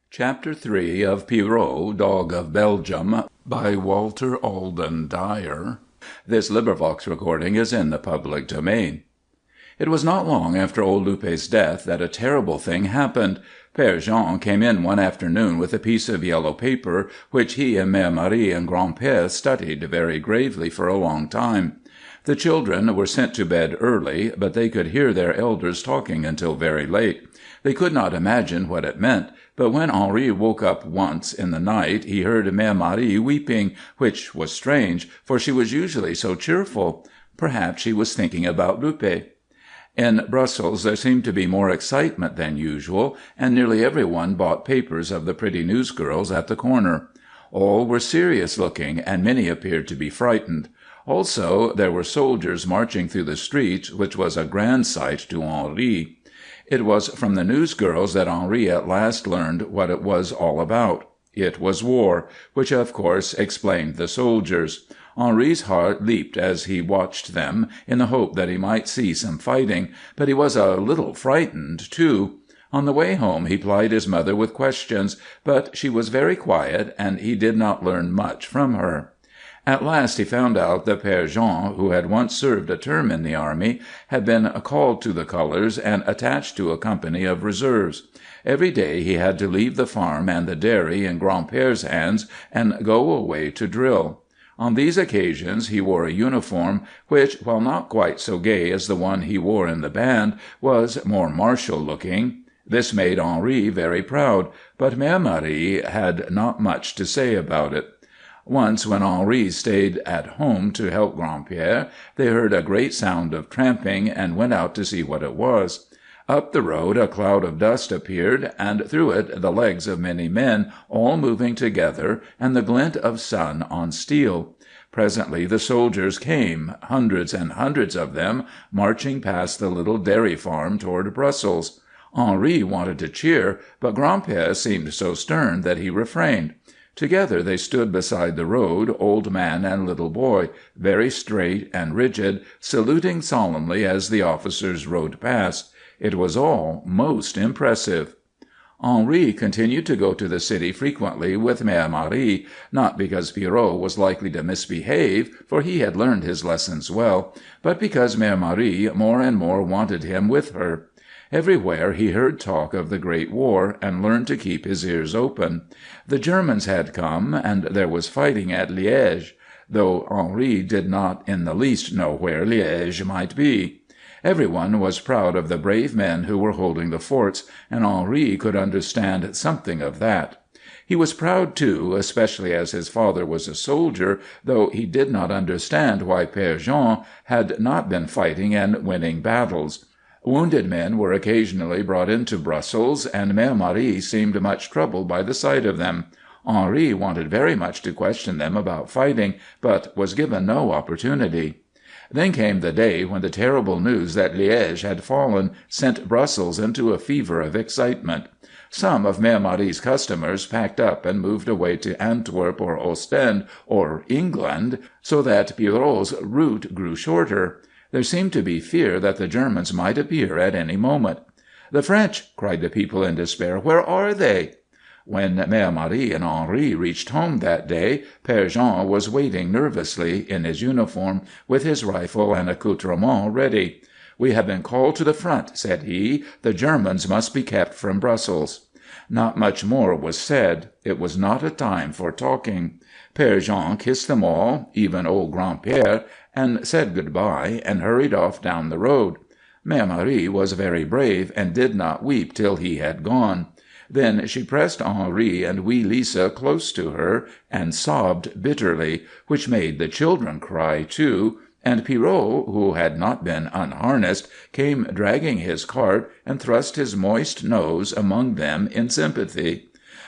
Chapter 3 of Pierott, Dog of Belgium, by Walter Alden Dyer. This recording is in the public domain. It was not long after old Lupé's death that a terrible thing happened. Père Jean came in one afternoon with a piece of yellow paper, which he and Mère Marie and Grand-Père studied very gravely for a long time. The children were sent to bed early, but they could hear their elders talking until very late. They could not imagine what it meant, but when Henri woke up once in the night, he heard Mère Marie weeping, which was strange, for she was usually so cheerful. Perhaps she was thinking about Lupé. In Brussels there seemed to be more excitement than usual, and nearly every one bought papers of the pretty newsgirls at the corner. All were serious-looking, and many appeared to be frightened. Also, there were soldiers marching through the streets, which was a grand sight to Henri. It was from the newsgirls that Henri at last learned what it was all about. It was war, which of course explained the soldiers. Henri's heart leaped as he watched them, in the hope that he might see some fighting, but he was a little frightened, too. On the way home he plied his mother with questions, but she was very quiet, and he did not learn much from her. At last he found out that Père Jean, who had once served a term in the army, had been called to the colors and attached to a company of reserves. Every day he had to leave the farm and the dairy in Grand-Père's hands and go away to drill. On these occasions he wore a uniform which, while not quite so gay as the one he wore in the band, was more martial-looking. This made Henri very proud, but Mère Marie had not much to say about it. Once, when Henri stayed at home to help Grand-Père, they heard a great sound of tramping and went out to see what it was. Up the road a cloud of dust appeared, and through it the legs of many men, all moving together, and the glint of sun on steel. Presently the soldiers came, hundreds and hundreds of them, marching past the little dairy farm toward Brussels. Henri wanted to cheer, but Grand-Père seemed so stern that he refrained. Together they stood beside the road, old man and little boy, very straight and rigid, saluting solemnly as the officers rode past. It was all most impressive. Henri continued to go to the city frequently with Mère Marie, not because Pierrot was likely to misbehave, for he had learned his lessons well, but because Mère Marie more and more wanted him with her. Everywhere he heard talk of the Great War, and learned to keep his ears open. The Germans had come, and there was fighting at Liège, though Henri did not in the least know where Liège might be. Everyone was proud of the brave men who were holding the forts, and Henri could understand something of that. He was proud, too, especially as his father was a soldier, though he did not understand why Père Jean had not been fighting and winning battles. Wounded men were occasionally brought into Brussels, and Mère Marie seemed much troubled by the sight of them. Henri wanted very much to question them about fighting, but was given no opportunity. Then came the day when the terrible news that Liège had fallen sent Brussels into a fever of excitement. Some of Mère Marie's customers packed up and moved away to Antwerp or Ostend or England, so that Pierrot's route grew shorter. There seemed to be fear that the Germans might appear at any moment. "The French!" cried the people in despair. "Where are they?" When Mère Marie and Henri reached home that day, Père Jean was waiting nervously, in his uniform, with his rifle and accoutrements ready. "We have been called to the front," said he. "The Germans must be kept from Brussels." Not much more was said. It was not a time for talking. Père Jean kissed them all, even old Grand-Père, and said good-bye, and hurried off down the road. Mère Marie was very brave, and did not weep till he had gone. Then she pressed Henri and wee Lisa close to her, and sobbed bitterly, which made the children cry, too, and Pierrot, who had not been unharnessed, came dragging his cart, and thrust his moist nose among them in sympathy.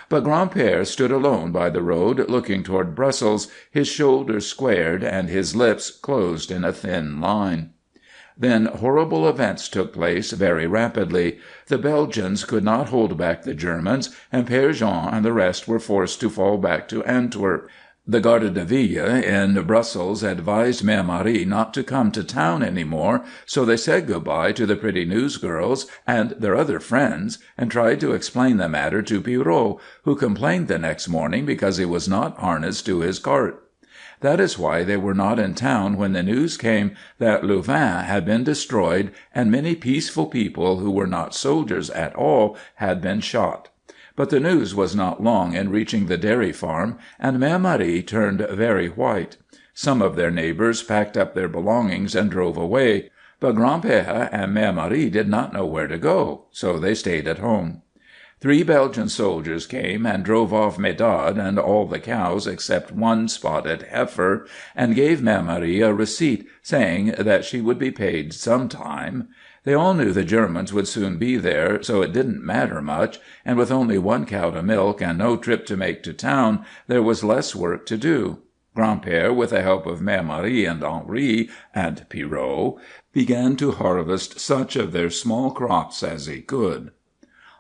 But Grand-Père stood alone by the road, looking toward Brussels, his shoulders squared and his lips closed in a thin line. Then horrible events took place very rapidly. The Belgians could not hold back the Germans, and Père Jean and the rest were forced to fall back to Antwerp. The Garde de Ville in Brussels advised Mère Marie not to come to town any more, so they said good-bye to the pretty newsgirls and their other friends, and tried to explain the matter to Pierrot, who complained the next morning because he was not harnessed to his cart. That is why they were not in town when the news came that Louvain had been destroyed and many peaceful people who were not soldiers at all had been shot. But the news was not long in reaching the dairy farm, and Mère Marie turned very white. Some of their neighbors packed up their belongings and drove away, but Gran'père and Mère Marie did not know where to go, so they stayed at home. 3 Belgian soldiers came and drove off Medard and all the cows except one spotted heifer, and gave Mère Marie a receipt, saying that she would be paid some time. They all knew the Germans would soon be there, so it didn't matter much, and with only 1 cow to milk and no trip to make to town, there was less work to do. Gran'père, with the help of Mère Marie and Henri and Pierrot, began to harvest such of their small crops as he could.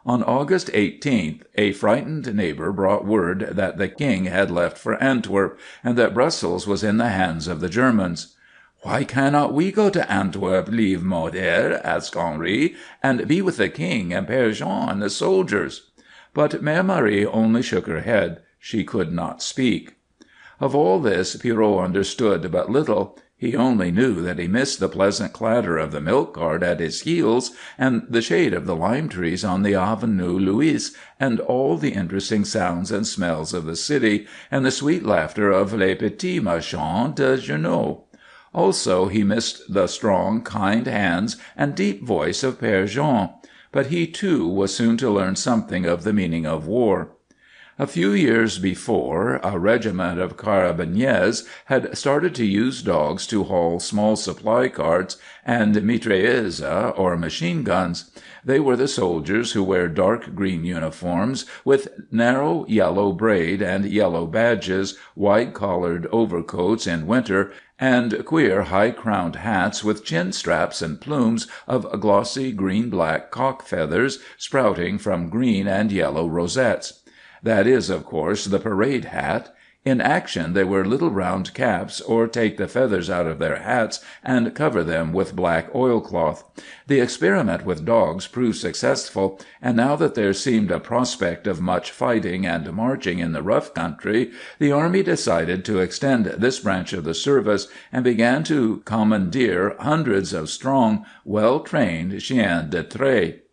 On August 18th, a frightened neighbor brought word that the king had left for Antwerp, and that Brussels was in the hands of the Germans. "Why cannot we go to Antwerp, lieve moeder?" asked Henri, "and be with the king and Père Jean and the soldiers?" But Mère Marie only shook her head. She could not speak. Of all this Pierrot understood but little. He only knew that he missed the pleasant clatter of the milk cart at his heels, and the shade of the lime trees on the Avenue Louise, and all the interesting sounds and smells of the city, and the sweet laughter of les petits marchands de journaux. Also he missed the strong, kind hands and deep voice of Père Jean. But he, too, was soon to learn something of the meaning of war. A few years before, a regiment of carabiniers had started to use dogs to haul small supply carts and mitrailleuses, or machine guns. They were the soldiers who wear dark green uniforms with narrow yellow braid and yellow badges, wide-collared overcoats in winter, and queer high-crowned hats with chin-straps and plumes of glossy green-black cock feathers sprouting from green and yellow rosettes. That is, of course, the parade hat. In action they wear little round caps, or take the feathers out of their hats and cover them with black oilcloth. The experiment with dogs proved successful, and now that there seemed a prospect of much fighting and marching in the rough country, the army decided to extend this branch of the service, and began to commandeer hundreds of strong, well-trained chiens de trait.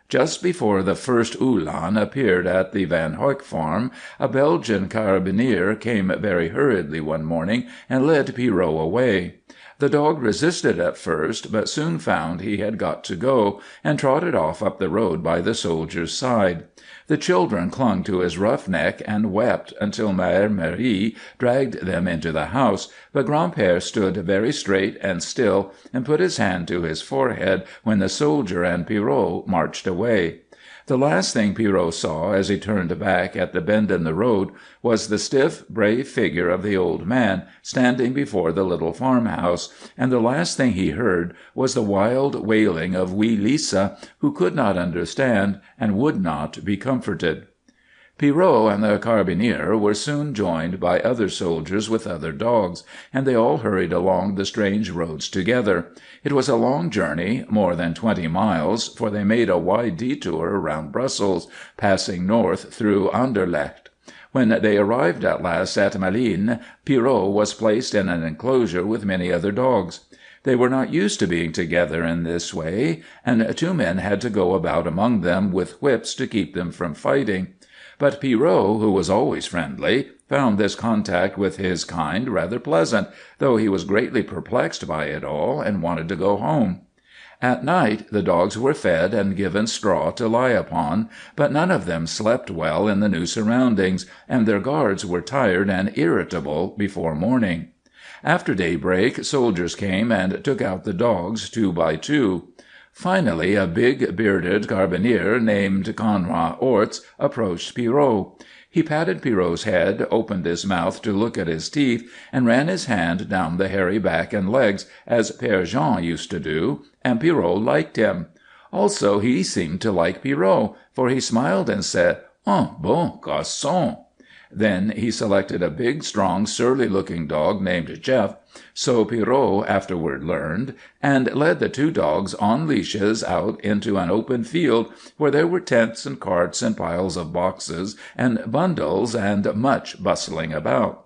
Just before the first Uhlan appeared at the Van Huyck farm, a Belgian carabinier came very hurriedly one morning and led Pierrot away. The dog resisted at first, but soon found he had got to go, and trotted off up the road by the soldier's side. The children clung to his rough neck and wept until Mère Marie dragged them into the house, but Gran'père stood very straight and still and put his hand to his forehead when the soldier and Pierrot marched away. The last thing Pierrot saw as he turned back at the bend in the road was the stiff, brave figure of the old man standing before the little farmhouse, and the last thing he heard was the wild wailing of wee Lisa, who could not understand and would not be comforted. Pierrot and the carabinier were soon joined by other soldiers with other dogs, and they all hurried along the strange roads together. It was a long journey, more than 20 miles, for they made a wide detour around Brussels, passing north through Anderlecht. When they arrived at last at Malines, Pierrot was placed in an enclosure with many other dogs. They were not used to being together in this way, and 2 men had to go about among them with whips to keep them from fighting. But Pierrot, who was always friendly, found this contact with his kind rather pleasant, though he was greatly perplexed by it all and wanted to go home. At night the dogs were fed and given straw to lie upon, but none of them slept well in the new surroundings, and their guards were tired and irritable before morning. After daybreak soldiers came and took out the dogs 2 by 2. Finally, a big, bearded carabinier named Conrad Orts approached Pierrot. He patted Pierrot's head, opened his mouth to look at his teeth, and ran his hand down the hairy back and legs, as Père Jean used to do, and Pierrot liked him. Also, he seemed to like Pierrot, for he smiled and said, "Un bon garçon." Then he selected a big, strong, surly-looking dog named Jeff, so Pierrot afterward learned, and led the two dogs on leashes out into an open field where there were tents and carts and piles of boxes and bundles and much bustling about.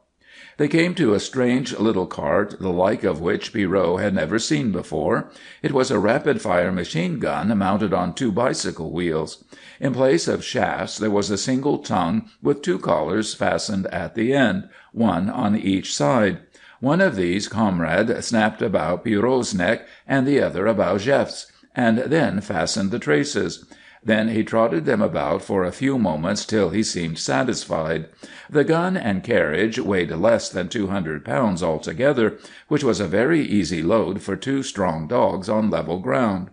They came to a strange little cart, the like of which Pierrot had never seen before. It was a rapid-fire machine gun mounted on two bicycle wheels. In place of shafts there was a single tongue with two collars fastened at the end, one on each side. One of these Conrad snapped about Pierrot's neck and the other about Jeff's, and then fastened the traces. Then he trotted them about for a few moments till he seemed satisfied. The gun and carriage weighed less than 200 pounds altogether, which was a very easy load for two strong dogs on level ground.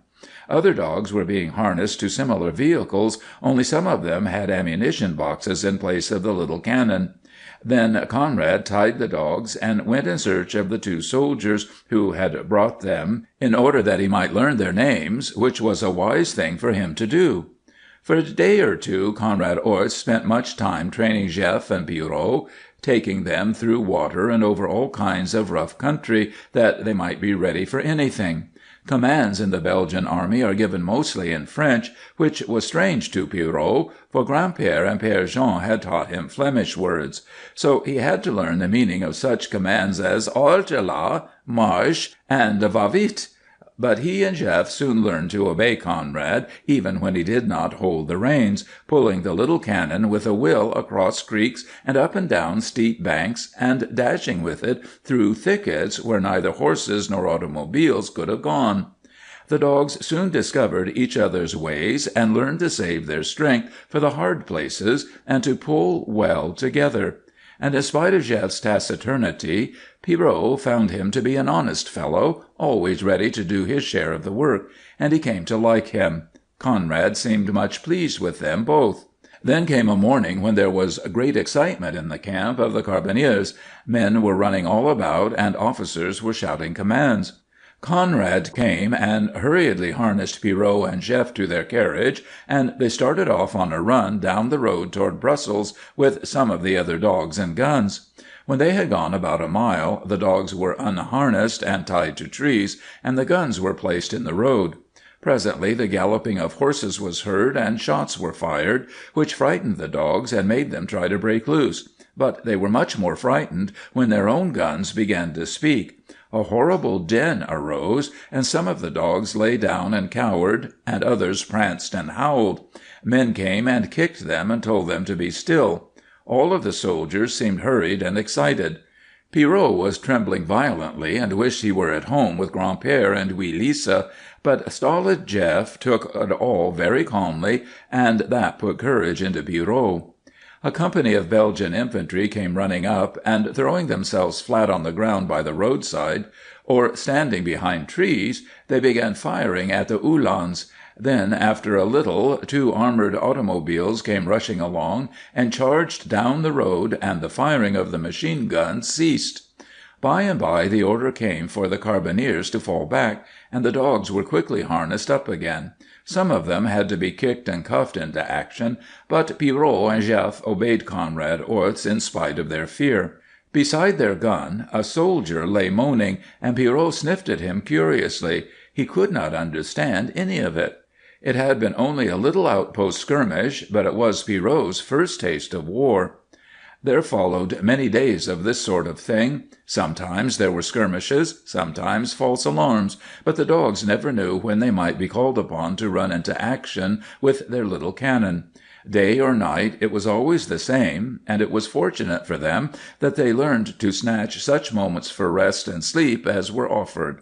Other dogs were being harnessed to similar vehicles, only some of them had ammunition boxes in place of the little cannon. Then Conrad tied the dogs and went in search of the two soldiers who had brought them, in order that he might learn their names, which was a wise thing for him to do. For a day or two Conrad Orts spent much time training Jeff and Pierrot, taking them through water and over all kinds of rough country, that they might be ready for anything. Commands in the Belgian army are given mostly in French, which was strange to Pierrot, for Grand-père and Père Jean had taught him Flemish words. So he had to learn the meaning of such commands as "Halte là," "Marche," and "Va vite." But he and Jeff soon learned to obey Conrad, even when he did not hold the reins, pulling the little cannon with a will across creeks and up and down steep banks, and dashing with it through thickets where neither horses nor automobiles could have gone. The dogs soon discovered each other's ways and learned to save their strength for the hard places and to pull well together. And in spite of Jeff's taciturnity, Pierrot found him to be an honest fellow, always ready to do his share of the work, and he came to like him. Conrad seemed much pleased with them both. Then came a morning when there was great excitement in the camp of the carbineers. Men were running all about, and officers were shouting commands. Conrad came and hurriedly harnessed Pierrot and Jeff to their carriage, and they started off on a run down the road toward Brussels with some of the other dogs and guns. When they had gone about a mile, the dogs were unharnessed and tied to trees, and the guns were placed in the road. Presently the galloping of horses was heard, and shots were fired, which frightened the dogs and made them try to break loose. But they were much more frightened when their own guns began to speak. A horrible din arose, and some of the dogs lay down and cowered, and others pranced and howled. Men came and kicked them and told them to be still. All of the soldiers seemed hurried and excited. Pierrot was trembling violently and wished he were at home with Grand-père and wee Lisa, but stolid Jeff took it all very calmly, and that put courage into Pierrot. A company of Belgian infantry came running up, and throwing themselves flat on the ground by the roadside, or standing behind trees, they began firing at the Uhlans. Then, after a little, two armored automobiles came rushing along and charged down the road, and the firing of the machine guns ceased. By and by the order came for the carbineers to fall back, and the dogs were quickly harnessed up again. Some of them had to be kicked and cuffed into action, but Pierrot and Jeff obeyed Conrad Orts in spite of their fear. Beside their gun a soldier lay moaning, and Pierrot sniffed at him curiously. He could not understand any of it. It had been only a little outpost skirmish, but it was Pierrot's first taste of war. There followed many days of this sort of thing. Sometimes there were skirmishes, sometimes false alarms, but the dogs never knew when they might be called upon to run into action with their little cannon. Day or night, it was always the same, and it was fortunate for them that they learned to snatch such moments for rest and sleep as were offered.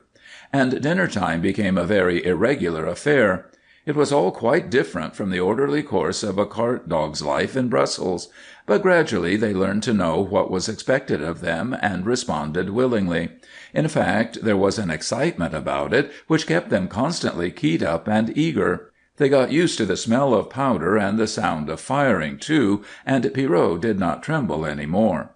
And dinner time became a very irregular affair. It was all quite different from the orderly course of a cart dog's life in Brussels, but gradually they learned to know what was expected of them and responded willingly. In fact, there was an excitement about it which kept them constantly keyed up and eager. They got used to the smell of powder and the sound of firing, too, and Pierrot did not tremble any more.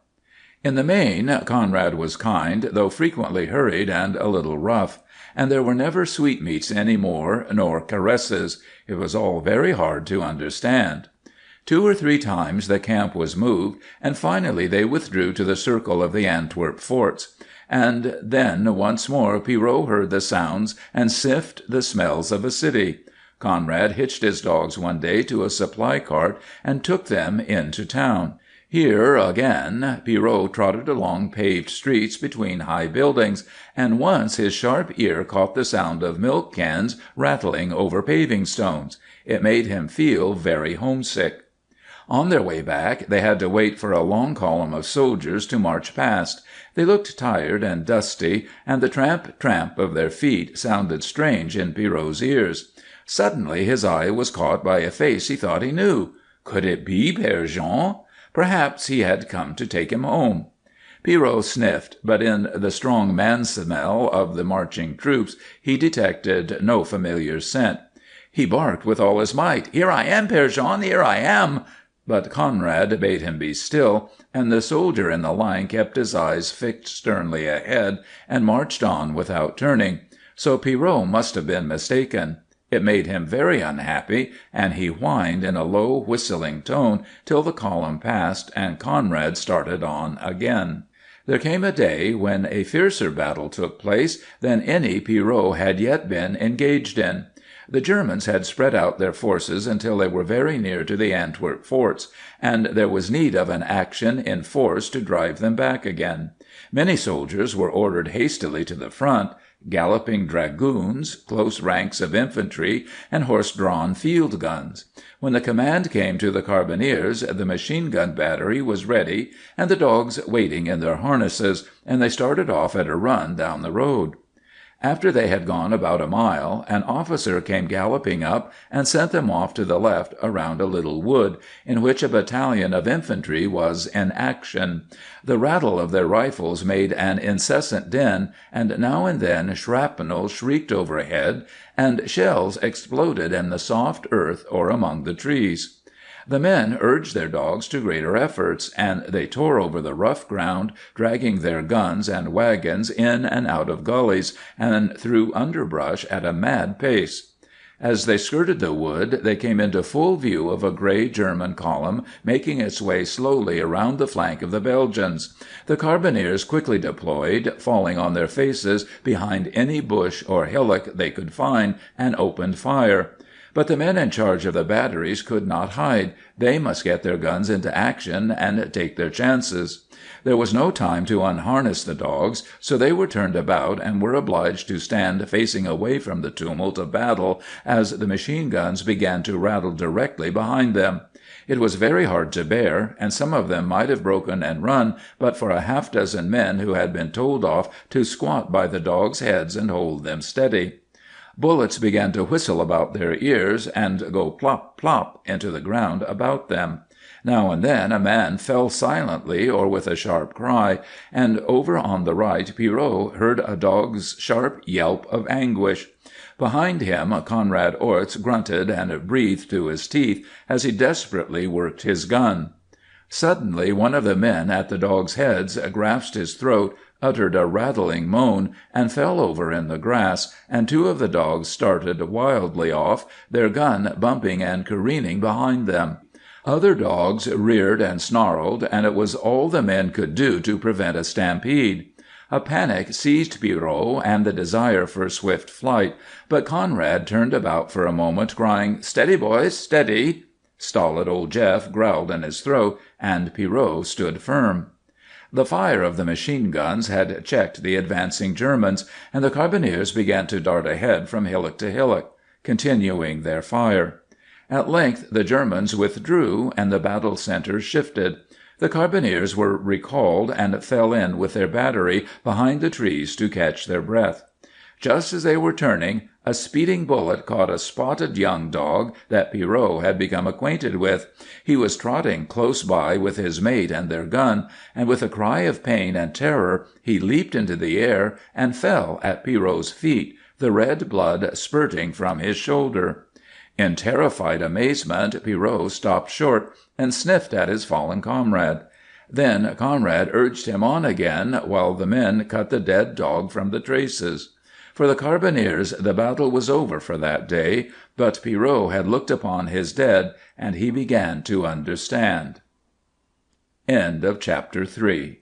In the main, Conrad was kind, though frequently hurried and a little rough, and there were never sweetmeats any more, nor caresses. It was all very hard to understand. 2 or 3 times the camp was moved, and finally they withdrew to the circle of the Antwerp forts. And then once more Pierrot heard the sounds and sniffed the smells of a city. Conrad hitched his dogs one day to a supply cart and took them into town. Here, again, Pierrot trotted along paved streets between high buildings, and once his sharp ear caught the sound of milk cans rattling over paving stones. It made him feel very homesick. On their way back they had to wait for a long column of soldiers to march past. They looked tired and dusty, and the tramp, tramp of their feet sounded strange in Pierrot's ears. Suddenly his eye was caught by a face he thought he knew. Could it be Père Jean? Perhaps he had come to take him home. Pierrot sniffed, but in the strong man-smell of the marching troops he detected no familiar scent. He barked with all his might. "Here I am, Père Jean, here I am!" But Conrad bade him be still, and the soldier in the line kept his eyes fixed sternly ahead and marched on without turning. So Pierrot must have been mistaken. It made him very unhappy, and he whined in a low, whistling tone till the column passed and Conrad started on again. There came a day when a fiercer battle took place than any Pierrot had yet been engaged in. The Germans had spread out their forces until they were very near to the Antwerp forts, and there was need of an action in force to drive them back again. Many soldiers were ordered hastily to the front, galloping dragoons, close ranks of infantry, and horse-drawn field guns. When the command came to the carbineers, the machine-gun battery was ready, and the dogs waiting in their harnesses, and they started off at a run down the road. After they had gone about a mile, an officer came galloping up and sent them off to the left around a little wood, in which a battalion of infantry was in action. The rattle of their rifles made an incessant din, and now and then shrapnel shrieked overhead, and shells exploded in the soft earth or among the trees. The men urged their dogs to greater efforts, and they tore over the rough ground, dragging their guns and wagons in and out of gullies and through underbrush at a mad pace. As they skirted the wood, they came into full view of a gray German column making its way slowly around the flank of the Belgians. The carbineers quickly deployed, falling on their faces behind any bush or hillock they could find, and opened fire. But the men in charge of the batteries could not hide. They must get their guns into action and take their chances. There was no time to unharness the dogs, so they were turned about and were obliged to stand facing away from the tumult of battle as the machine guns began to rattle directly behind them. It was very hard to bear, and some of them might have broken and run but for a half-dozen men who had been told off to squat by the dogs' heads and hold them steady. Bullets began to whistle about their ears and go plop, plop into the ground about them. Now and then a man fell silently or with a sharp cry, and over on the right Pierrot heard a dog's sharp yelp of anguish. Behind him Conrad Orts grunted and breathed through his teeth as he desperately worked his gun. Suddenly one of the men at the dogs' heads grasped his throat, uttered a rattling moan, and fell over in the grass, and 2 of the dogs started wildly off, their gun bumping and careening behind them. Other dogs reared and snarled, and it was all the men could do to prevent a stampede. A panic seized Pierrot and the desire for swift flight, but Conrad turned about for a moment, crying, "Steady, boys, steady!" Stolid old Jeff growled in his throat, and Pierrot stood firm. The fire of the machine guns had checked the advancing Germans, and the carbineers began to dart ahead from hillock to hillock, continuing their fire. At length the Germans withdrew, and the battle center shifted. The carbineers were recalled and fell in with their battery behind the trees to catch their breath. Just as they were turning, a speeding bullet caught a spotted young dog that Pierrot had become acquainted with. He was trotting close by with his mate and their gun, and with a cry of pain and terror he leaped into the air and fell at Pierrot's feet, the red blood spurting from his shoulder. In terrified amazement Pierrot stopped short and sniffed at his fallen comrade. Then Conrad urged him on again, while the men cut the dead dog from the traces. For the carbineers the battle was over for that day, but Pierrot had looked upon his dead, and he began to understand. CHAPTER IV